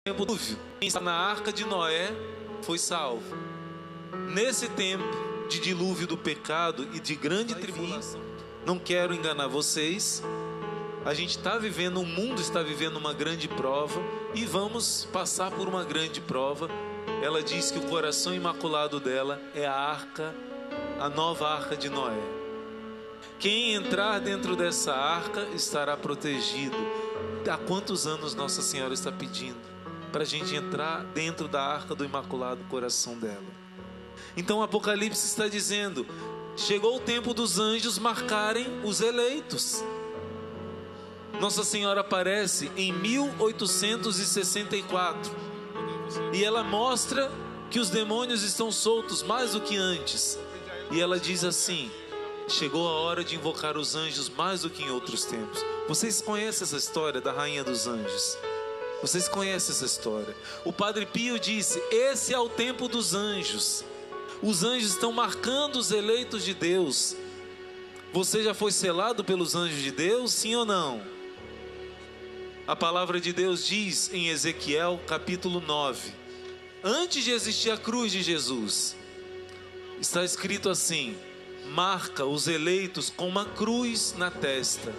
tempo do dilúvio, quem está na arca de Noé foi salvo. Nesse tempo de dilúvio do pecado e de grande tribulação, não quero enganar vocês, a gente está vivendo, o mundo está vivendo uma grande prova e vamos passar por uma grande prova. Ela diz que o coração imaculado dela é a arca, a nova arca de Noé. Quem entrar dentro dessa arca estará protegido. Há quantos anos Nossa Senhora está pedindo para a gente entrar dentro da arca do imaculado coração dela? Então o Apocalipse está dizendo: chegou o tempo dos anjos marcarem os eleitos. Nossa Senhora aparece em 1864 e ela mostra que os demônios estão soltos mais do que antes. E ela diz assim: chegou a hora de invocar os anjos mais do que em outros tempos. Vocês conhecem essa história da Rainha dos Anjos? Vocês conhecem essa história? O Padre Pio disse: esse é o tempo dos anjos. Os anjos estão marcando os eleitos de Deus. Você já foi selado pelos anjos de Deus, sim ou não? A palavra de Deus diz em Ezequiel capítulo 9, antes de existir a cruz de Jesus, está escrito assim: marca os eleitos com uma cruz na testa.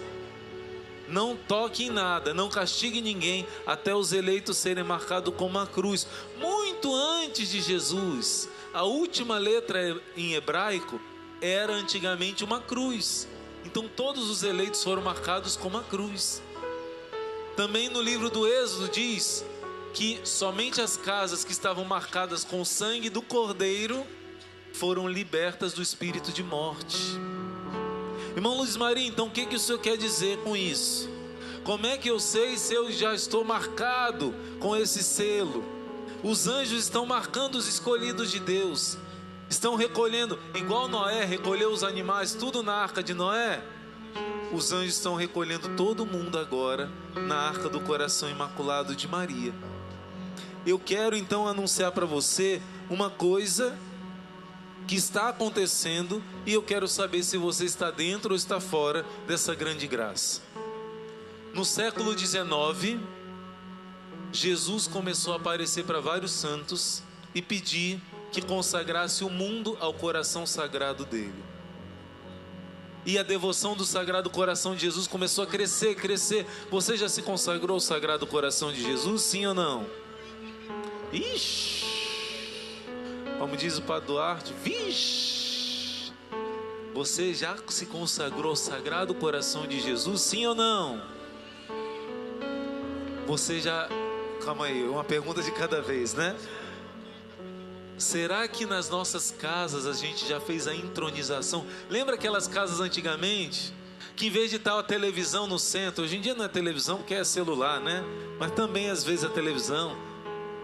Não toque em nada, não castigue ninguém, até os eleitos serem marcados com uma cruz. Muito antes de Jesus, a última letra em hebraico era antigamente uma cruz. Então todos os eleitos foram marcados com uma cruz. Também no livro do Êxodo diz que somente as casas que estavam marcadas com o sangue do Cordeiro foram libertas do espírito de morte. Irmão Luiz Maria, então o que o senhor quer dizer com isso? Como é que eu sei se eu já estou marcado com esse selo? Os anjos estão marcando os escolhidos de Deus. Estão recolhendo, igual Noé recolheu os animais tudo na arca de Noé. Os anjos estão recolhendo todo mundo agora na arca do coração imaculado de Maria. Eu quero então anunciar para você uma coisa que está acontecendo e eu quero saber se você está dentro ou está fora dessa grande graça. No século XIX, Jesus começou a aparecer para vários santos e pedir que consagrasse o mundo ao coração sagrado dele. E a devoção do Sagrado Coração de Jesus começou a crescer. Você já se consagrou ao Sagrado Coração de Jesus, sim ou não? Ixi! Como diz o Padre Duarte, vixe! Você já se consagrou ao Sagrado Coração de Jesus, sim ou não? Você já... Calma aí, uma pergunta de cada vez, né? Será que nas nossas casas a gente já fez a intronização? Lembra aquelas casas antigamente? Que em vez de estar a televisão no centro, hoje em dia não é televisão porque é celular, né? Mas também às vezes a televisão.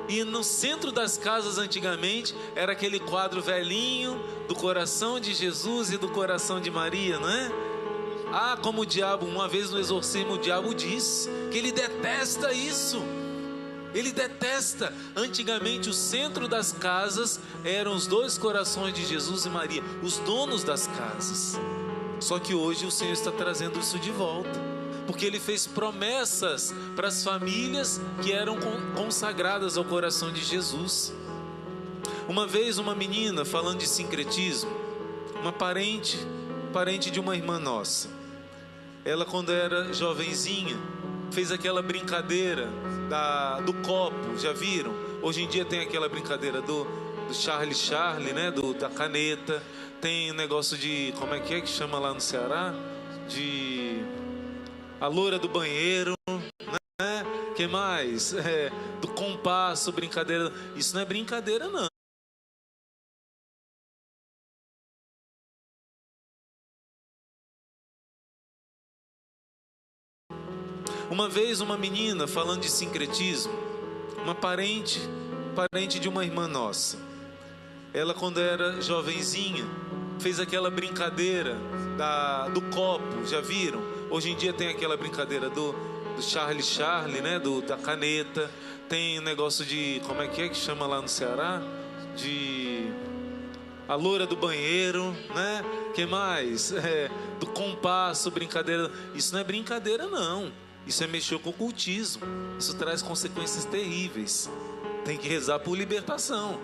E no centro das casas antigamente era aquele quadro velhinho do coração de Jesus e do coração de Maria, não é? Ah, como o diabo, uma vez no exorcismo o diabo disse que ele detesta isso. Ele detesta. Antigamente o centro das casas eram os dois corações de Jesus e Maria, os donos das casas. Só que hoje o Senhor está trazendo isso de volta, porque Ele fez promessas para as famílias que eram consagradas ao coração de Jesus. Uma vez uma menina, falando de sincretismo, uma parente de uma irmã nossa, ela quando era jovenzinha, fez aquela brincadeira do copo, já viram? Hoje em dia tem aquela brincadeira do Charlie, né? Da caneta. Tem um negócio de, como é que chama lá no Ceará? De... a loura do banheiro, né? Que mais? Do compasso, brincadeira. Isso não é brincadeira, não. Uma vez uma menina, falando de sincretismo, uma parente de uma irmã nossa, ela quando era jovenzinha, fez aquela brincadeira do copo, já viram? Hoje em dia tem aquela brincadeira do Charlie, né? Da caneta. Tem um negócio de, como é que chama lá no Ceará? De... a loura do banheiro, né? Que mais? Do compasso, brincadeira. Isso não é brincadeira, não. Isso é mexer com o ocultismo. Isso traz consequências terríveis. Tem que rezar por libertação.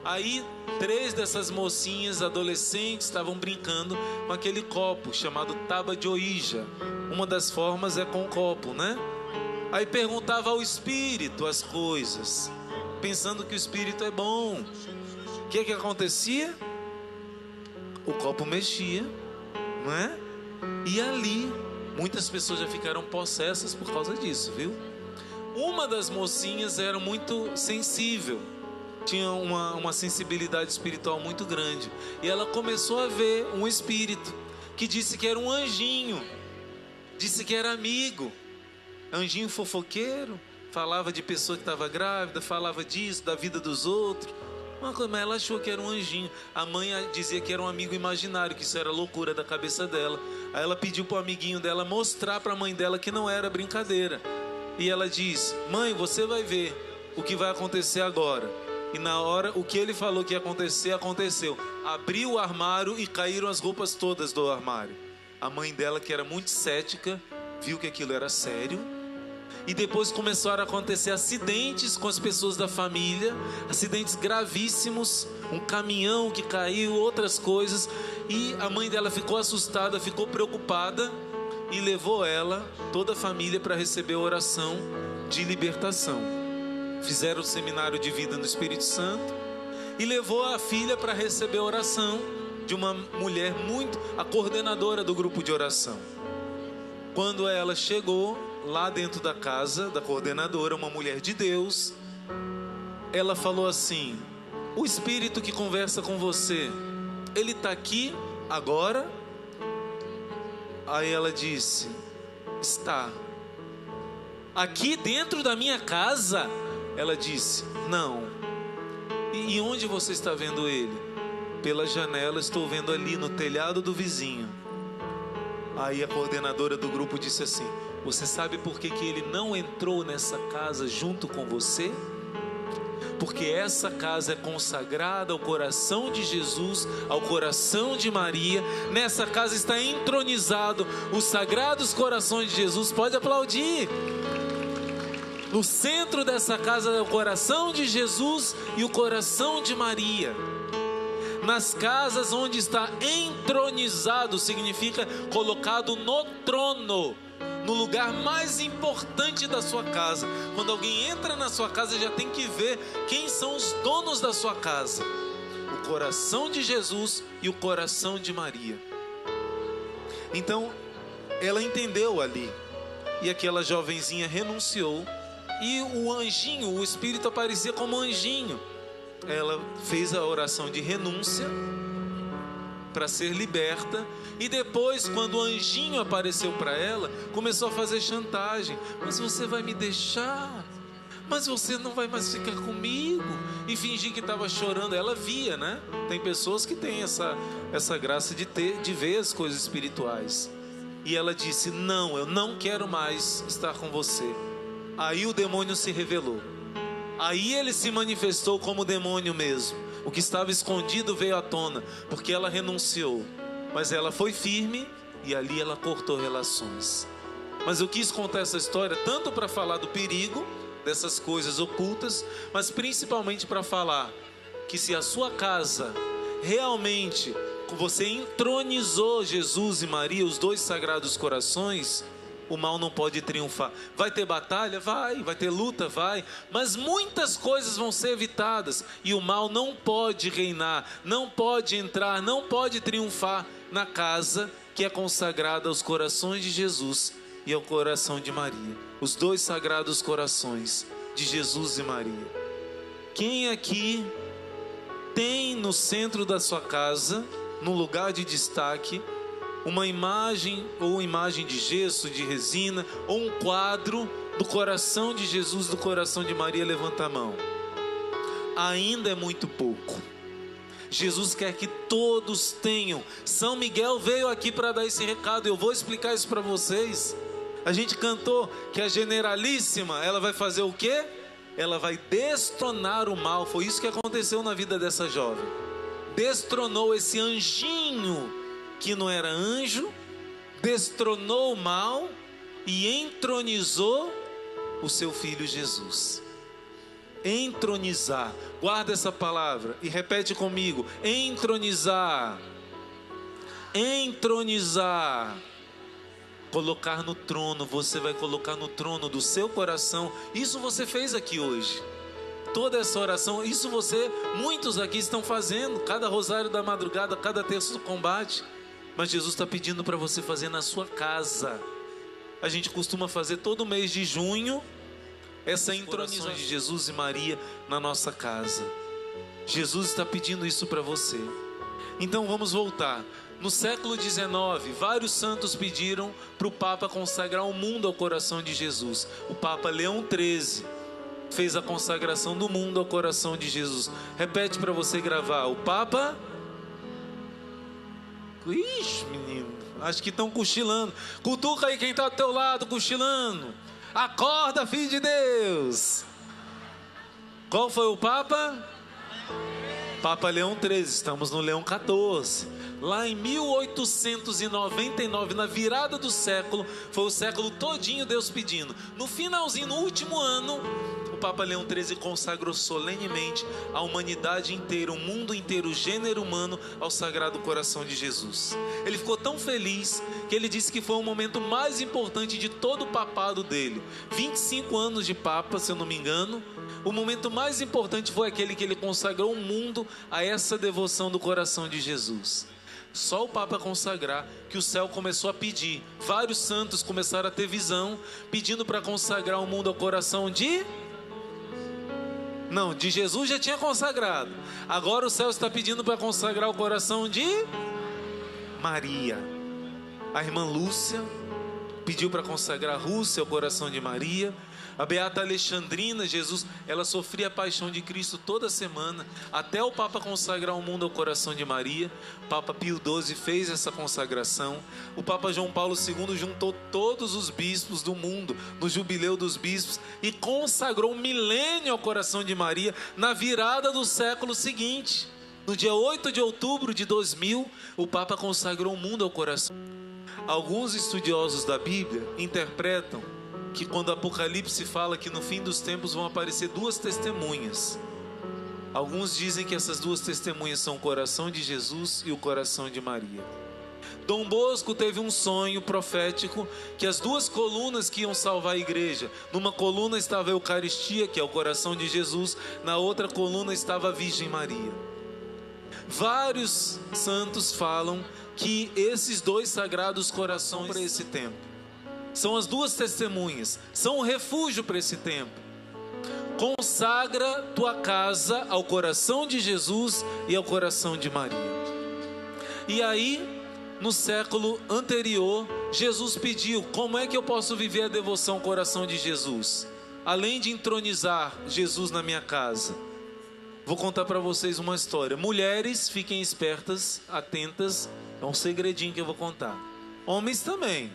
Aí 3 dessas mocinhas adolescentes estavam brincando com aquele copo chamado Taba de Ouija. Uma das formas é com o copo, né? Aí perguntava ao espírito as coisas, pensando que o espírito é bom. O que acontecia? O copo mexia, não é? E ali, muitas pessoas já ficaram possessas por causa disso, viu? Uma das mocinhas era muito sensível, tinha uma sensibilidade espiritual muito grande. E ela começou a ver um espírito que disse que era um anjinho, disse que era amigo. Anjinho fofoqueiro, falava de pessoa que estava grávida, falava disso, da vida dos outros. Mas ela achou que era um anjinho. A mãe dizia que era um amigo imaginário, que isso era loucura da cabeça dela. Aí ela pediu para o amiguinho dela mostrar para a mãe dela que não era brincadeira. E ela diz: mãe, você vai ver o que vai acontecer agora. E na hora, o que ele falou que ia acontecer, aconteceu. Abriu o armário e caíram as roupas todas do armário. A mãe dela, que era muito cética, viu que aquilo era sério. E depois começaram a acontecer acidentes com as pessoas da família, acidentes gravíssimos, um caminhão que caiu, outras coisas. E a mãe dela ficou assustada, ficou preocupada e levou ela, toda a família, para receber a oração de libertação. Fizeram o seminário de vida no Espírito Santo e levou a filha para receber a oração de uma mulher a coordenadora do grupo de oração. Quando ela chegou lá dentro da casa da coordenadora, uma mulher de Deus, ela falou assim: o espírito que conversa com você, ele está aqui agora? Aí ela disse: está. Aqui dentro da minha casa? Ela disse: não. E onde você está vendo ele? Pela janela, estou vendo ali no telhado do vizinho. Aí a coordenadora do grupo disse assim: você sabe por que ele não entrou nessa casa junto com você? Porque essa casa é consagrada ao coração de Jesus, ao coração de Maria. Nessa casa está entronizado os sagrados corações de Jesus. Pode aplaudir. No centro dessa casa é o coração de Jesus e o coração de Maria. Nas casas onde está entronizado, significa colocado no trono, no lugar mais importante da sua casa. Quando alguém entra na sua casa, já tem que ver quem são os donos da sua casa: o coração de Jesus e o coração de Maria. Então ela entendeu ali, e aquela jovenzinha renunciou. E o anjinho, o espírito aparecia como anjinho. Ela fez a oração de renúncia para ser liberta. E depois, quando o anjinho apareceu para ela, começou a fazer chantagem: mas você vai me deixar? Mas você não vai mais ficar comigo? E fingir que estava chorando. Ela via, né? Tem pessoas que têm essa graça de ver as coisas espirituais. E ela disse: não, eu não quero mais estar com você. Aí o demônio se revelou. Aí ele se manifestou como demônio mesmo. O que estava escondido veio à tona, porque ela renunciou. Mas ela foi firme e ali ela cortou relações. Mas eu quis contar essa história tanto para falar do perigo dessas coisas ocultas, mas principalmente para falar que se a sua casa realmente você entronizou Jesus e Maria, os dois sagrados corações, o mal não pode triunfar. Vai ter batalha? Vai ter luta? Vai. Mas muitas coisas vão ser evitadas. E o mal não pode reinar, não pode entrar, não pode triunfar na casa que é consagrada aos corações de Jesus e ao coração de Maria. Os dois sagrados corações de Jesus e Maria. Quem aqui tem no centro da sua casa, no lugar de destaque, uma imagem, ou imagem de gesso, de resina, ou um quadro do coração de Jesus, do coração de Maria? Levanta a mão. Ainda é muito pouco. Jesus quer que todos tenham. São Miguel veio aqui para dar esse recado. Eu vou explicar isso para vocês. A gente cantou que a generalíssima, ela vai fazer o quê? Ela vai destronar o mal. Foi isso que aconteceu na vida dessa jovem. Destronou esse anjinho que não era anjo, destronou o mal e entronizou o seu filho Jesus. Entronizar. Guarda essa palavra e repete comigo: entronizar. Entronizar. Colocar no trono. Você vai colocar no trono do seu coração. Isso você fez aqui hoje. Toda essa oração, isso muitos aqui estão fazendo. Cada rosário da madrugada, cada terço do combate. Mas Jesus está pedindo para você fazer na sua casa. A gente costuma fazer todo mês de junho essa intronização de Jesus e Maria na nossa casa. Jesus está pedindo isso para você. Então vamos voltar. No século XIX, vários santos pediram para o Papa consagrar o mundo ao coração de Jesus. O Papa Leão XIII fez a consagração do mundo ao coração de Jesus. Repete para você gravar. O Papa... Ixi, menino, acho que estão cochilando. Cutuca aí quem está do teu lado cochilando. Acorda, filho de Deus. Qual foi o Papa? Papa Leão XIII. Estamos no Leão XIV. Lá em 1899, na virada do século, foi o século todinho Deus pedindo. No finalzinho, no último ano, o Papa Leão XIII consagrou solenemente a humanidade inteira, o mundo inteiro, o gênero humano ao Sagrado Coração de Jesus. Ele ficou tão feliz que ele disse que foi o momento mais importante de todo o papado dele. 25 anos de Papa, se eu não me engano. O momento mais importante foi aquele que ele consagrou o mundo a essa devoção do coração de Jesus. Só o Papa consagrar que o céu começou a pedir. Vários santos começaram a ter visão, pedindo para consagrar o mundo ao coração de... Não, de Jesus já tinha consagrado. Agora o céu está pedindo para consagrar o coração de Maria. A irmã Lúcia pediu para consagrar a Rússia ao coração de Maria. A beata Alexandrina, Jesus, ela sofria a paixão de Cristo toda semana, até o Papa consagrar o mundo ao coração de Maria. O Papa Pio XII fez essa consagração. O Papa João Paulo II juntou todos os bispos do mundo no jubileu dos bispos e consagrou um milênio ao coração de Maria na virada do século seguinte. No dia 8 de outubro de 2000, o Papa consagrou o mundo ao coração. Alguns estudiosos da Bíblia interpretam que quando Apocalipse fala que no fim dos tempos vão aparecer duas testemunhas. Alguns dizem que essas duas testemunhas são o coração de Jesus e o coração de Maria. Dom Bosco teve um sonho profético que as duas colunas que iam salvar a igreja, numa coluna estava a Eucaristia, que é o coração de Jesus, na outra coluna estava a Virgem Maria. Vários santos falam que esses dois sagrados corações para esse tempo são as duas testemunhas, são o refúgio para esse tempo. Consagra tua casa ao coração de Jesus e ao coração de Maria. E aí, no século anterior, Jesus pediu: como é que eu posso viver a devoção ao coração de Jesus? Além de entronizar Jesus na minha casa, vou contar para vocês uma história. Mulheres, fiquem espertas, atentas, é um segredinho que eu vou contar. Homens também.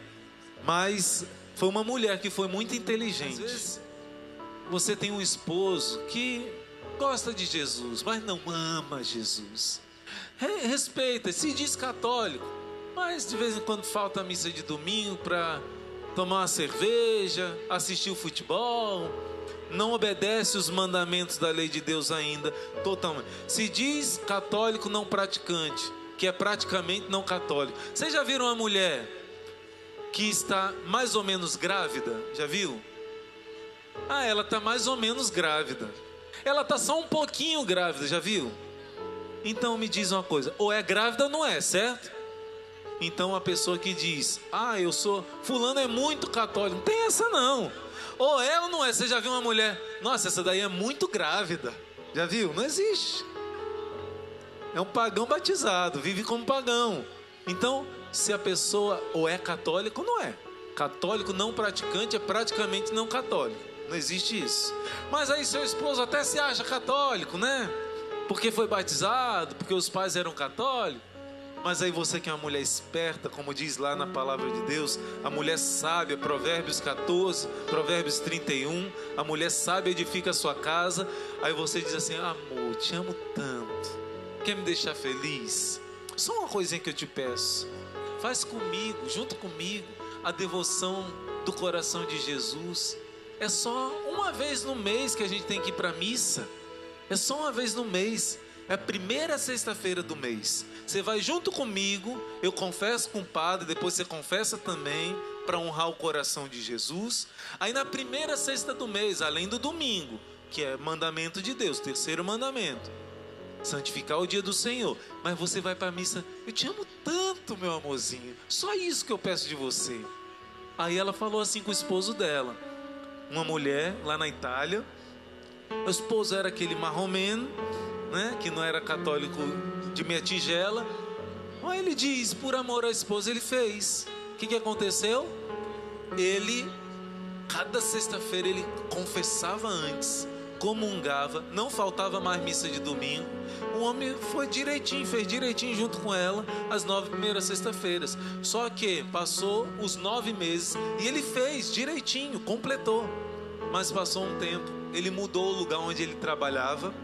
Mas foi uma mulher que foi muito inteligente. Às vezes, você tem um esposo que gosta de Jesus, mas não ama Jesus. Respeita, se diz católico, mas de vez em quando falta a missa de domingo para tomar uma cerveja, assistir o futebol, não obedece os mandamentos da lei de Deus ainda totalmente. Se diz católico não praticante, que é praticamente não católico. Vocês já viram uma mulher que está mais ou menos grávida? Já viu? Ela está mais ou menos grávida. Ela está só um pouquinho grávida, já viu? Então me diz uma coisa, ou é grávida ou não é, certo? Então a pessoa que diz: eu sou, fulano é muito católico, não tem essa não. Ou é ou não é. Você já viu uma mulher: nossa, essa daí é muito grávida? Já viu? Não existe. É um pagão batizado, vive como pagão. Então, se a pessoa ou é católico ou não é. Católico não praticante é praticamente não católico. Não existe isso. Mas aí seu esposo até se acha católico, né? Porque foi batizado, porque os pais eram católicos. Mas aí você que é uma mulher esperta, como diz lá na palavra de Deus, a mulher sábia, Provérbios 14, Provérbios 31, a mulher sábia edifica a sua casa. Aí você diz assim: amor, te amo tanto, quer me deixar feliz? Só uma coisinha que eu te peço. Faz comigo, junto comigo, a devoção do coração de Jesus. É só uma vez no mês que a gente tem que ir para a missa. É só uma vez no mês. É a primeira sexta-feira do mês. Você vai junto comigo, eu confesso com o padre, depois você confessa também, para honrar o coração de Jesus. Aí na primeira sexta do mês, além do domingo, que é mandamento de Deus, terceiro mandamento, santificar o dia do Senhor. Mas você vai para a missa, eu te amo tanto, meu amorzinho, só isso que eu peço de você. Aí ela falou assim com o esposo dela, uma mulher lá na Itália. O esposo era aquele marromeno, né, que não era católico de meia tigela. Aí ele diz, por amor à esposa ele fez. O que aconteceu? Ele, cada sexta-feira ele confessava antes, comungava, não faltava mais missa de domingo. O homem foi direitinho, fez direitinho junto com ela as 9 primeiras sexta-feiras. Só que passou os 9 meses e ele fez direitinho, completou. Mas passou um tempo, ele mudou o lugar onde ele trabalhava.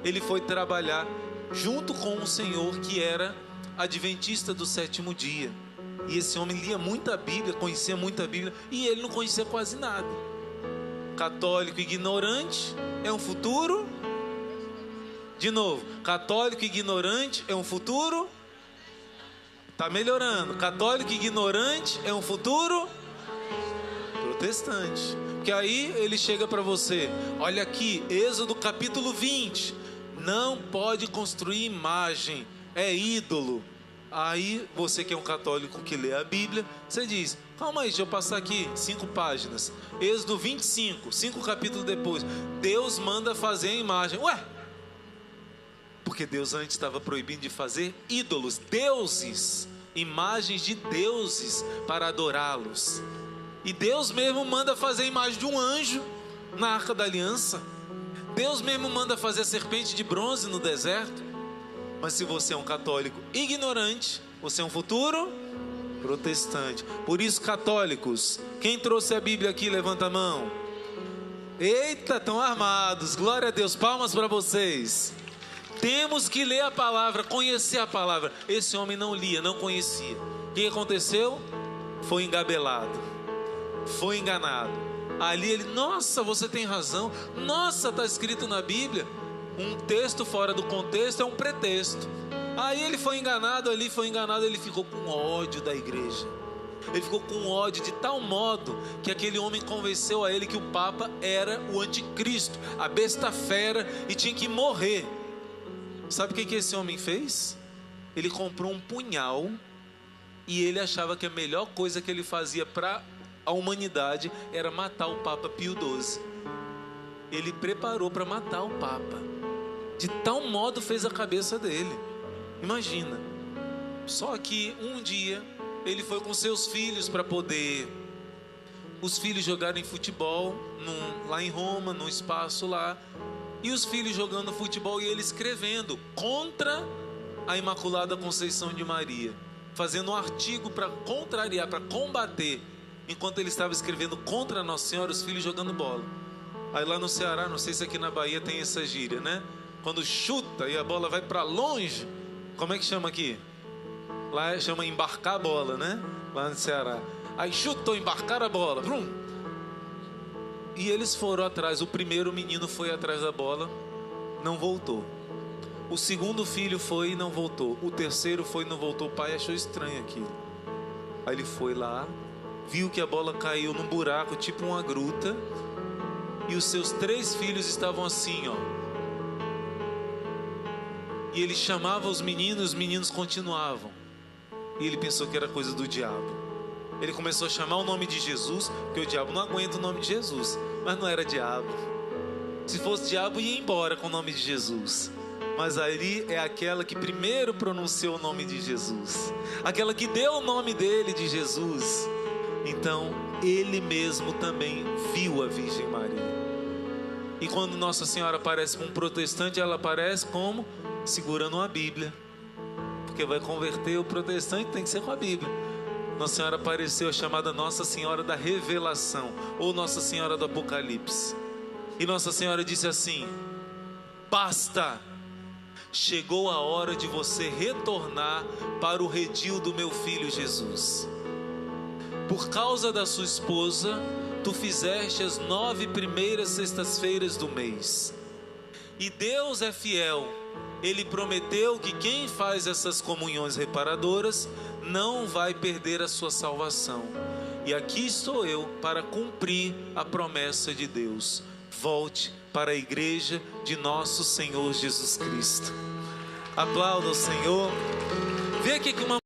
Ele foi trabalhar junto com um senhor que era adventista do 7º dia. E esse homem lia muita Bíblia, conhecia muita Bíblia, e ele não conhecia quase nada. Católico ignorante é um futuro. De novo, católico ignorante é um futuro. Está melhorando. Católico ignorante é um futuro protestante. Porque aí ele chega para você, olha aqui, Êxodo capítulo 20, não pode construir imagem, é ídolo. Aí você que é um católico que lê a Bíblia, você diz, calma aí, deixa eu passar aqui 5 páginas. Êxodo 25, 5 capítulos depois, Deus manda fazer a imagem. Ué, porque Deus antes estava proibindo de fazer ídolos, deuses, imagens de deuses para adorá-los. E Deus mesmo manda fazer a imagem de um anjo na Arca da Aliança. Deus mesmo manda fazer a serpente de bronze no deserto. Mas se você é um católico ignorante, você é um futuro protestante. Por isso, católicos, quem trouxe a Bíblia aqui, levanta a mão. Eita, estão armados, glória a Deus, palmas para vocês. Temos que ler a palavra, conhecer a palavra. Esse homem não lia, não conhecia. O que aconteceu? Foi engabelado. Foi enganado. Ali ele, nossa, você tem razão. Nossa, está escrito na Bíblia. Um texto fora do contexto é um pretexto. Aí ele foi enganado, ali foi enganado. Ele ficou com ódio da igreja. Ele ficou com ódio de tal modo que aquele homem convenceu a ele que o Papa era o anticristo, a besta fera, e tinha que morrer. Sabe o que esse homem fez? Ele comprou um punhal e ele achava que a melhor coisa que ele fazia para a humanidade era matar o Papa Pio XII. Ele preparou para matar o Papa. De tal modo fez a cabeça dele. Imagina. Só que um dia ele foi com seus filhos para poder os filhos jogarem futebol lá em Roma, num espaço lá. E os filhos jogando futebol e ele escrevendo contra a Imaculada Conceição de Maria, fazendo um artigo para contrariar, para combater. Enquanto ele estava escrevendo contra Nossa Senhora, os filhos jogando bola. Aí lá no Ceará, não sei se aqui na Bahia tem essa gíria, né? Quando chuta e a bola vai para longe, como é que chama aqui? Lá chama embarcar a bola, né? Lá no Ceará. Aí chutou, embarcar a bola. Brum. E eles foram atrás. O primeiro menino foi atrás da bola, não voltou. O segundo filho foi e não voltou. O terceiro foi e não voltou. O pai achou estranho aquilo. Aí ele foi lá, viu que a bola caiu num buraco, tipo uma gruta, e os seus 3 filhos estavam assim, ó. E ele chamava os meninos continuavam. E ele pensou que era coisa do diabo. Ele começou a chamar o nome de Jesus, porque o diabo não aguenta o nome de Jesus. Mas não era diabo. Se fosse diabo, ia embora com o nome de Jesus. Mas ali é aquela que primeiro pronunciou o nome de Jesus, aquela que deu o nome dele de Jesus. Então ele mesmo também viu a Virgem Maria. E quando Nossa Senhora aparece para um protestante, ela aparece como? Segurando uma Bíblia. Porque vai converter o protestante, tem que ser com a Bíblia. Nossa Senhora apareceu, chamada Nossa Senhora da Revelação, ou Nossa Senhora do Apocalipse. E Nossa Senhora disse assim: basta, chegou a hora de você retornar para o redil do meu filho Jesus. por causa da sua esposa, tu fizeste as 9 primeiras sextas-feiras do mês. E Deus é fiel. Ele prometeu que quem faz essas comunhões reparadoras não vai perder a sua salvação. E aqui estou eu para cumprir a promessa de Deus. Volte para a igreja de nosso Senhor Jesus Cristo. Aplauda o Senhor. Vê aqui que uma